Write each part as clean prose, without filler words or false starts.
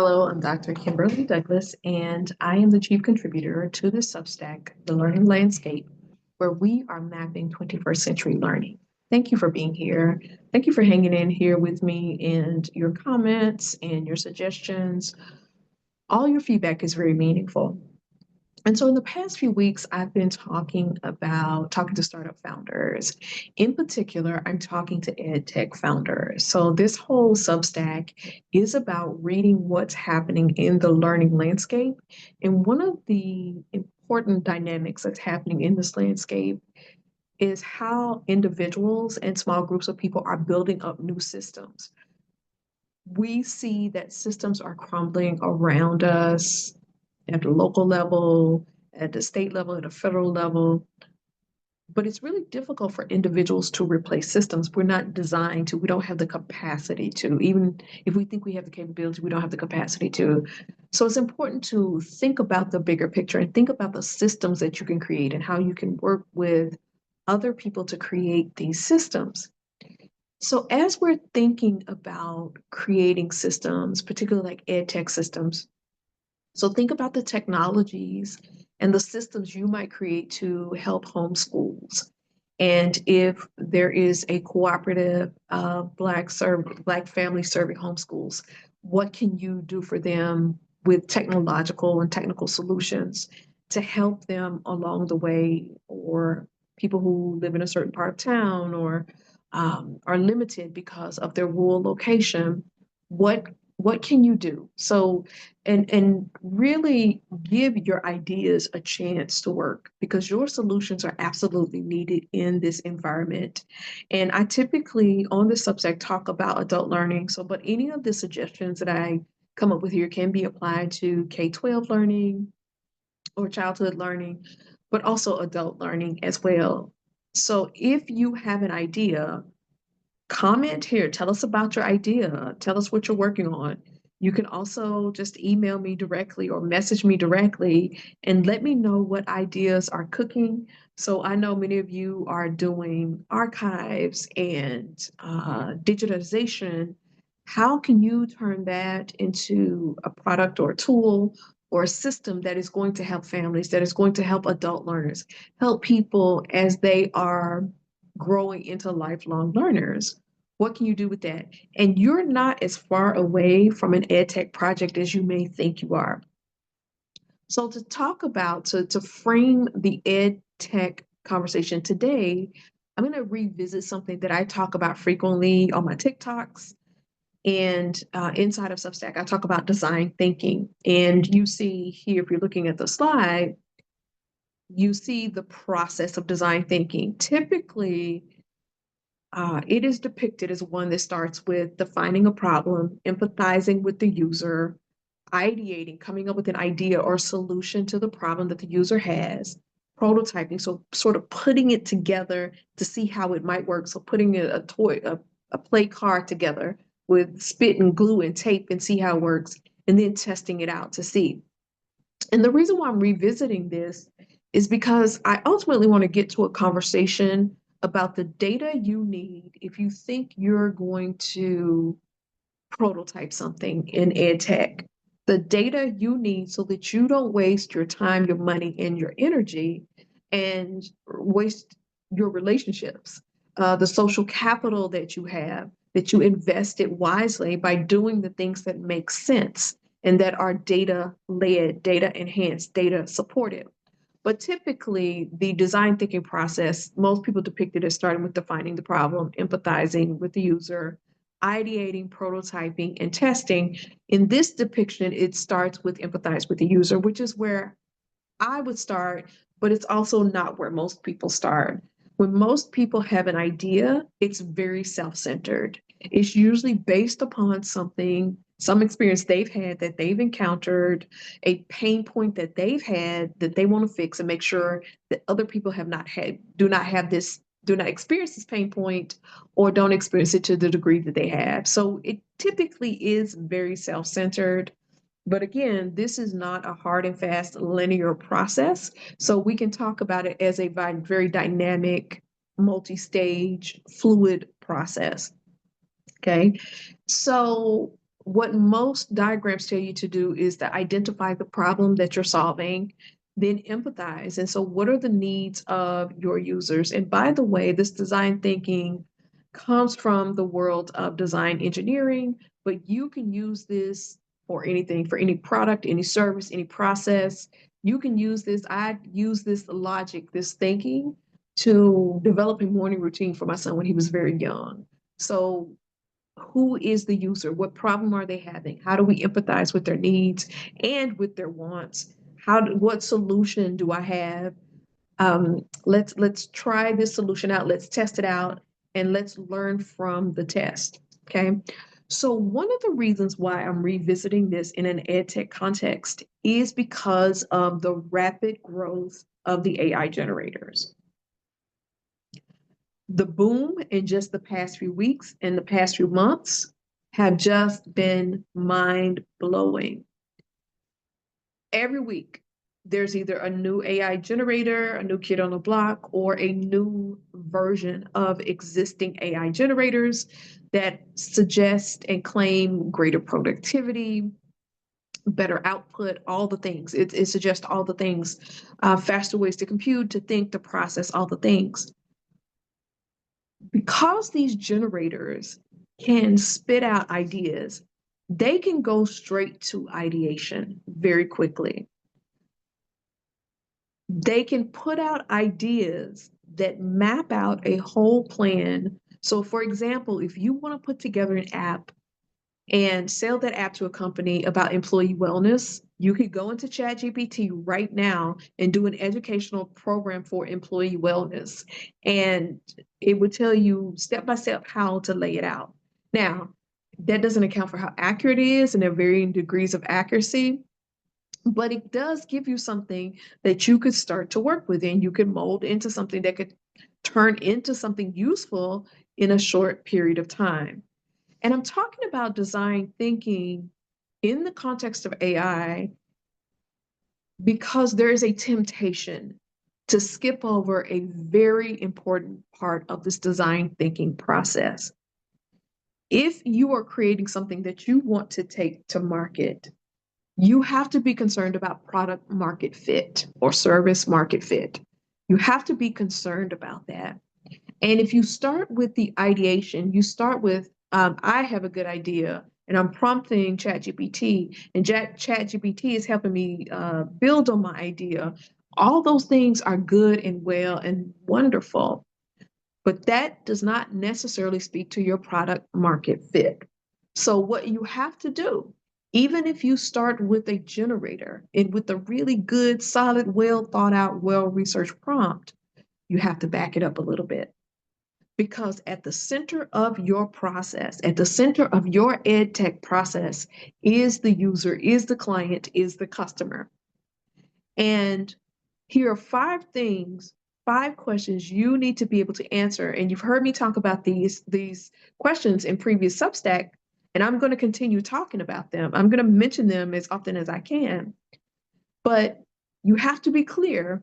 Hello, I'm Dr. Kimberly Douglas, and I am the chief contributor to the Substack, The Learning Landscape, where we are mapping 21st century learning. Thank you for being here. Thank you for hanging in here with me, and your comments and your suggestions. All your feedback is very meaningful. And so in the past few weeks, I've been talking to startup founders. In particular, I'm talking to EdTech founders. So this whole Substack is about reading what's happening in the learning landscape. And one of the important dynamics that's happening in this landscape is how individuals and small groups of people are building up new systems. We see that systems are crumbling around us at the local level, at the state level, at a federal level. But it's really difficult for individuals to replace systems. We're not designed to, we don't have the capacity to, even if we think we have the capability, we don't have the capacity to. So it's important to think about the bigger picture and think about the systems that you can create and how you can work with other people to create these systems. So as we're thinking about creating systems, particularly like ed tech systems, so think about the technologies and the systems you might create to help homeschools. And if there is a cooperative Black family serving homeschools, what can you do for them with technological and technical solutions to help them along the way, or people who live in a certain part of town or are limited because of their rural location? What what can you do? So and really give your ideas a chance to work, because your solutions are absolutely needed in this environment. And I typically on this subject talk about adult learning. So, but any of the suggestions that I come up with here can be applied to K-12 learning or childhood learning, but also adult learning as well. So if you have an idea, comment here. Tell us about your idea. Tell us what you're working on. You can also just email me directly or message me directly and let me know what ideas are cooking. So I know many of you are doing archives and digitization. How can you turn that into a product or a tool or a system that is going to help families, that is going to help adult learners, help people as they are growing into lifelong learners? What can you do with that? And you're not as far away from an ed tech project as you may think you are. So to talk about, to frame the ed tech conversation today, I'm going to revisit something that I talk about frequently on my TikToks and inside of Substack. I talk about design thinking. And you see here, if you're looking at the slide, you see the process of design thinking. Typically, it is depicted as one that starts with defining a problem, empathizing with the user, ideating, coming up with an idea or solution to the problem that the user has, prototyping, so sort of putting it together to see how it might work. So putting a play card together with spit and glue and tape and see how it works, and then testing it out to see. And the reason why I'm revisiting this is because I ultimately want to get to a conversation about the data you need if you think you're going to prototype something in ed tech. The data you need so that you don't waste your time, your money, and your energy and waste your relationships, the social capital that you have, that you invest it wisely by doing the things that make sense and that are data led, data enhanced, data supported. But typically, the design thinking process, most people depict it as starting with defining the problem, empathizing with the user, ideating, prototyping, and testing. In this depiction, it starts with empathize with the user, which is where I would start, but it's also not where most people start. When most people have an idea, it's very self-centered. It's usually based upon something, some experience they've had that they've encountered, a pain point that they've had that they want to fix and make sure that other people have not had, do not have this, do not experience this pain point or don't experience it to the degree that they have. So it typically is very self-centered. But again, this is not a hard and fast linear process. So we can talk about it as a very dynamic, multi-stage, fluid process. Okay. So what most diagrams tell you to do is to identify the problem that you're solving, then empathize. And so what are the needs of your users? And by the way, this design thinking comes from the world of design engineering, but you can use this for anything, for any product, any service, any process. You can use this. I use this logic, this thinking to develop a morning routine for my son when he was very young. So who is the user? What problem are they having? How do we empathize with their needs and with their wants? What solution do I have? Let's try this solution out. Let's test it out and let's learn from the test. Okay. So one of the reasons why I'm revisiting this in an EdTech context is because of the rapid growth of the AI generators. The boom in just the past few weeks and the past few months have just been mind blowing. Every week, there's either a new AI generator, a new kid on the block, or a new version of existing AI generators that suggest and claim greater productivity, better output, all the things. It suggests all the things, faster ways to compute, to think, to process, all the things. Because these generators can spit out ideas, they can go straight to ideation very quickly. They can put out ideas that map out a whole plan. So for example, if you want to put together an app and sell that app to a company about employee wellness, you could go into ChatGPT right now and do an educational program for employee wellness. And it would tell you step by step how to lay it out. Now, that doesn't account for how accurate it is, and there are varying degrees of accuracy, but it does give you something that you could start to work with, and you could mold into something that could turn into something useful in a short period of time. And I'm talking about design thinking in the context of AI because there is a temptation to skip over a very important part of this design thinking process. If you are creating something that you want to take to market, you have to be concerned about product market fit or service market fit. You have to be concerned about that. And if you start with the ideation, you start with, I have a good idea, and I'm prompting ChatGPT, and ChatGPT is helping me build on my idea. All those things are good and well and wonderful, but that does not necessarily speak to your product market fit. So what you have to do, even if you start with a generator and with a really good, solid, well thought out, well-researched prompt, you have to back it up a little bit. Because at the center of your process, at the center of your EdTech process is the user, is the client, is the customer. And here are 5 questions you need to be able to answer. And you've heard me talk about these questions in previous Substack, and I'm going to continue talking about them. I'm going to mention them as often as I can. But you have to be clear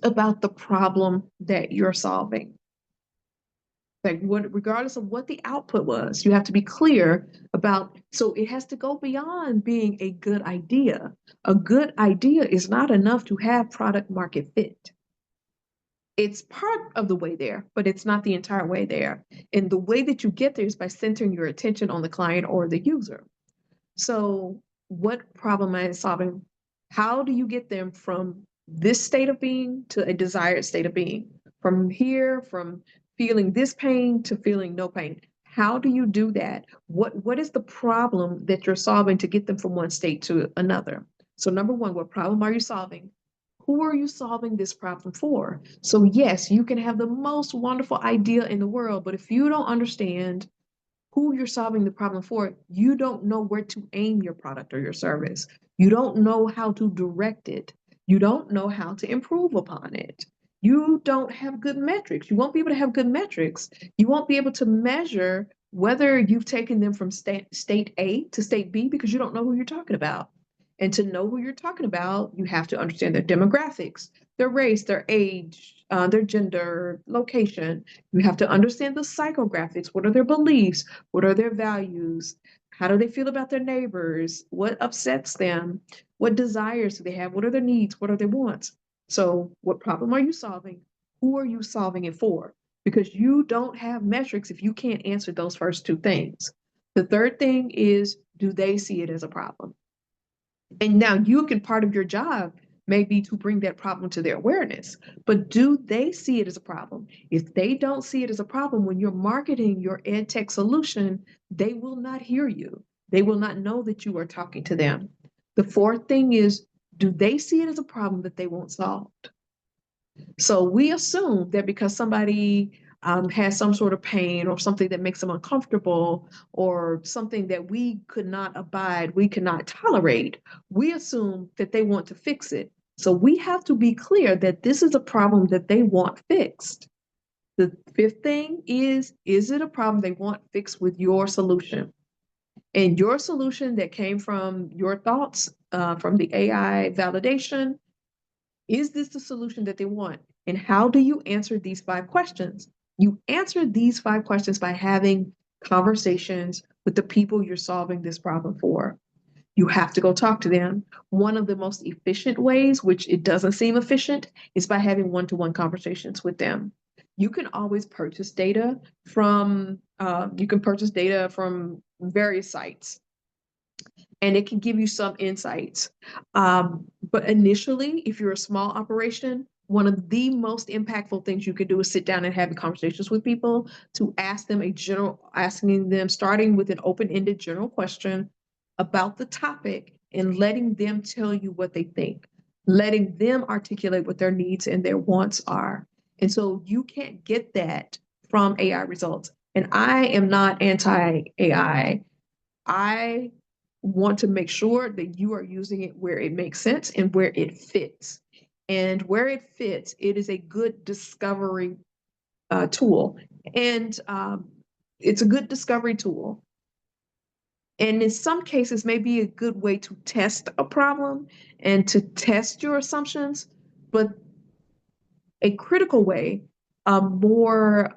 about the problem that you're solving. Like regardless of what the output was, you have to be clear about, so it has to go beyond being a good idea. A good idea is not enough to have product market fit. It's part of the way there, but it's not the entire way there. And the way that you get there is by centering your attention on the client or the user. So what problem am I solving? How do you get them from this state of being to a desired state of being? From here, from feeling this pain to feeling no pain. How do you do that? What is the problem that you're solving to get them from one state to another? So number one, what problem are you solving? Who are you solving this problem for? So yes, you can have the most wonderful idea in the world, but if you don't understand who you're solving the problem for, you don't know where to aim your product or your service. You don't know how to direct it. You don't know how to improve upon it. You don't have good metrics. You won't be able to have good metrics. You won't be able to measure whether you've taken them from state A to state B because you don't know who you're talking about. And to know who you're talking about, you have to understand their demographics, their race, their age, their gender, location. You have to understand the psychographics. What are their beliefs? What are their values? How do they feel about their neighbors? What upsets them? What desires do they have? What are their needs? What are their wants? So what problem are you solving? Who are you solving it for? Because you don't have metrics if you can't answer those first two things. The third thing is, do they see it as a problem? And now you can, part of your job may be to bring that problem to their awareness, but do they see it as a problem? If they don't see it as a problem, when you're marketing your EdTech solution, they will not hear you. They will not know that you are talking to them. The fourth thing is, do they see it as a problem that they won't solve? So we assume that because somebody has some sort of pain or something that makes them uncomfortable or something that we could not abide, we cannot tolerate, we assume that they want to fix it. So we have to be clear that this is a problem that they want fixed. The fifth thing is it a problem they want fixed with your solution? And your solution that came from your thoughts, from the AI validation, is this the solution that they want? And how do you answer these 5 questions? You answer these 5 questions by having conversations with the people you're solving this problem for. You have to go talk to them. One of the most efficient ways, which it doesn't seem efficient, is by having one-to-one conversations with them. You can always purchase data from various sites, and it can give you some insights. But initially, if you're a small operation, one of the most impactful things you can do is sit down and have conversations with people to asking them, starting with an open-ended general question about the topic and letting them tell you what they think, letting them articulate what their needs and their wants are. And so you can't get that from AI results. And I am not anti-AI. I want to make sure that you are using it where it makes sense and where it fits. And where it fits, it is a good discovery tool. And it's a good discovery tool. And in some cases, may be a good way to test a problem and to test your assumptions, but a critical way, a more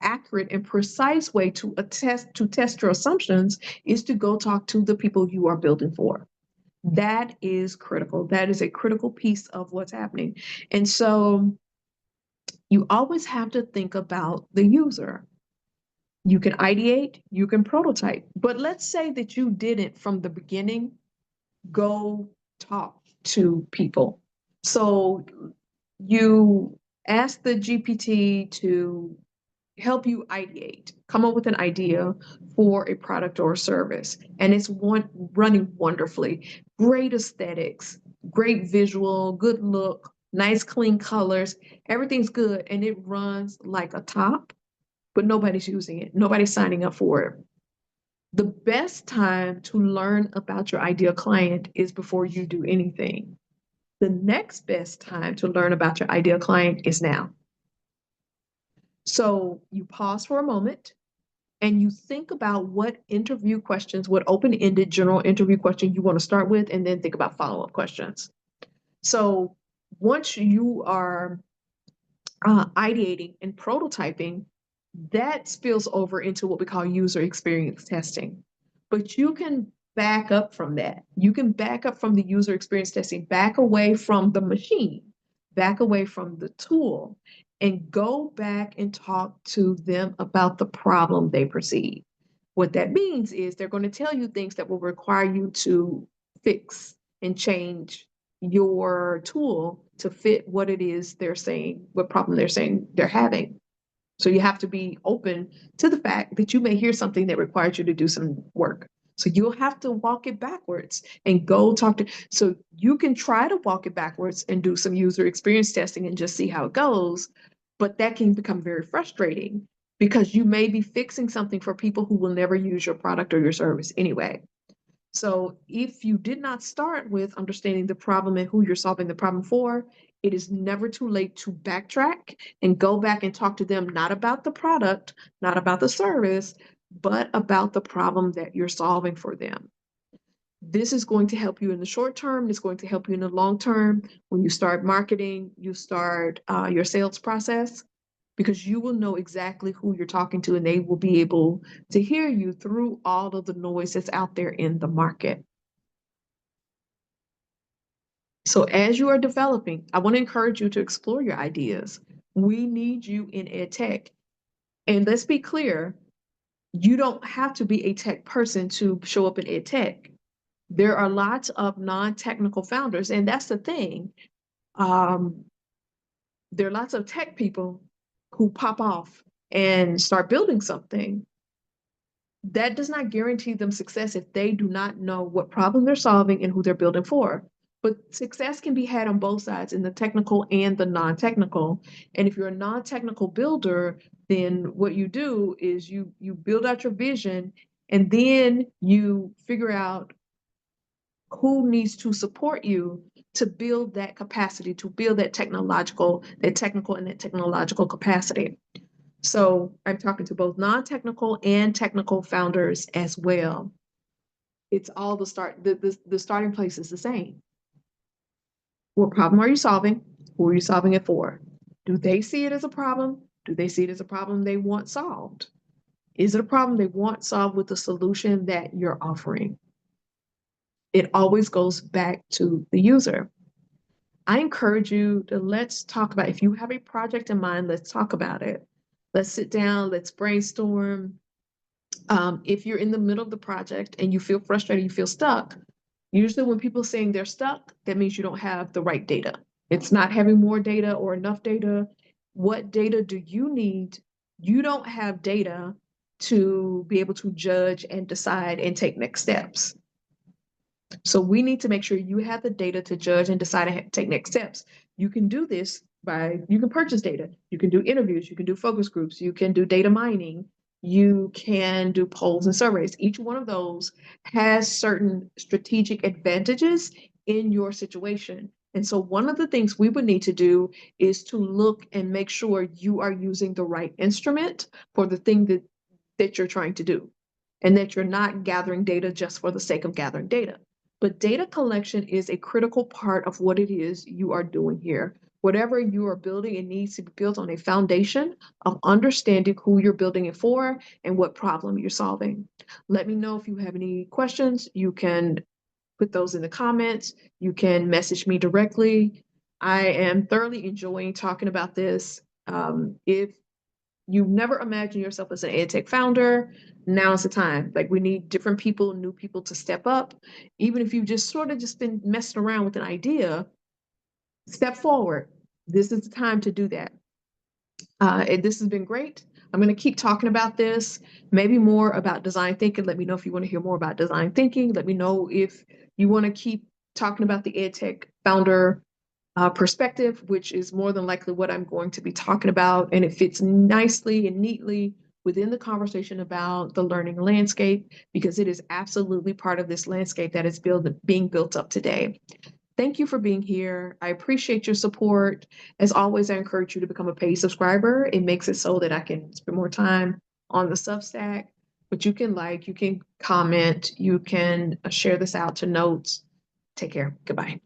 accurate and precise way to test your assumptions is to go talk to the people you are building for. That is critical. That is a critical piece of what's happening. And so you always have to think about the user. You can ideate, you can prototype, but let's say that you didn't from the beginning go talk to people. So you ask the GPT to help you ideate, come up with an idea for a product or a service, and it's running wonderfully. Great aesthetics, great visual, good look, nice clean colors, everything's good, and it runs like a top, but nobody's using it. Nobody's signing up for it. The best time to learn about your ideal client is before you do anything. The next best time to learn about your ideal client is now. So you pause for a moment and you think about what interview questions, what open-ended general interview question you want to start with, and then think about follow-up questions. So once you are ideating and prototyping, that spills over into what we call user experience testing. But you can back up from that. You can back up from the user experience testing, back away from the machine, back away from the tool, and go back and talk to them about the problem they perceive. What that means is they're going to tell you things that will require you to fix and change your tool to fit what it is they're saying, what problem they're saying they're having. So you have to be open to the fact that you may hear something that requires you to do some work. So you'll have to walk it backwards and go talk to, so you can try to walk it backwards and do some user experience testing and just see how it goes. But that can become very frustrating because you may be fixing something for people who will never use your product or your service anyway. So if you did not start with understanding the problem and who you're solving the problem for, it is never too late to backtrack and go back and talk to them, not about the product, not about the service, but about the problem that you're solving for them. This is going to help you in the short term. It's going to help you in the long term when you start marketing, you start your sales process, because you will know exactly who you're talking to and they will be able to hear you through all of the noise that's out there in the market. So as you are developing, I want to encourage you to explore your ideas. We need you in EdTech. And let's be clear, you don't have to be a tech person to show up in EdTech. There are lots of non-technical founders, and that's the thing. Um, there are lots of tech people who pop off and start building something. That does not guarantee them success if they do not know what problem they're solving and who they're building for. But success can be had on both sides, in the technical and the non-technical. And if you're a non-technical builder, then what you do is you build out your vision, and then you figure out who needs to support you to build that capacity, to build that technical and that technological capacity. So I'm talking to both non-technical and technical founders as well. It's all the starting place is the same. What problem are you solving? Who are you solving it for? Do they see it as a problem? Do they see it as a problem they want solved? Is it a problem they want solved with the solution that you're offering? It always goes back to the user. I encourage you to, let's talk about, if you have a project in mind, let's talk about it. Let's sit down, let's brainstorm. If you're in the middle of the project and you feel frustrated, you feel stuck, usually when people are saying they're stuck, that means you don't have the right data. It's not having more data or enough data. What data do you need? You don't have data to be able to judge and decide and take next steps. So we need to make sure you have the data to judge and decide and take next steps. You can do this by, you can purchase data, you can do interviews, you can do focus groups, you can do data mining, you can do polls and surveys. Each one of those has certain strategic advantages in your situation. And so one of the things we would need to do is to look and make sure you are using the right instrument for the thing that you're trying to do, and that you're not gathering data just for the sake of gathering data. But data collection is a critical part of what it is you are doing here. Whatever you are building, it needs to be built on a foundation of understanding who you're building it for and what problem you're solving. Let me know if you have any questions. You can put those in the comments. You can message me directly. I am thoroughly enjoying talking about this. If you've never imagined yourself as an EdTech founder, now is the time. Like, we need different people, new people to step up. Even if you've just sort of just been messing around with an idea, step forward. This is the time to do that. And this has been great. I'm going to keep talking about this, maybe more about design thinking. Let me know if you want to hear more about design thinking. Let me know if you want to keep talking about the EdTech founder perspective, which is more than likely what I'm going to be talking about. And it fits nicely and neatly within the conversation about the learning landscape, because it is absolutely part of this landscape that is being built up today. Thank you for being here. I appreciate your support. As always, I encourage you to become a paid subscriber. It makes it so that I can spend more time on the Substack, but you can like, you can comment, you can share this out to notes. Take care. Goodbye.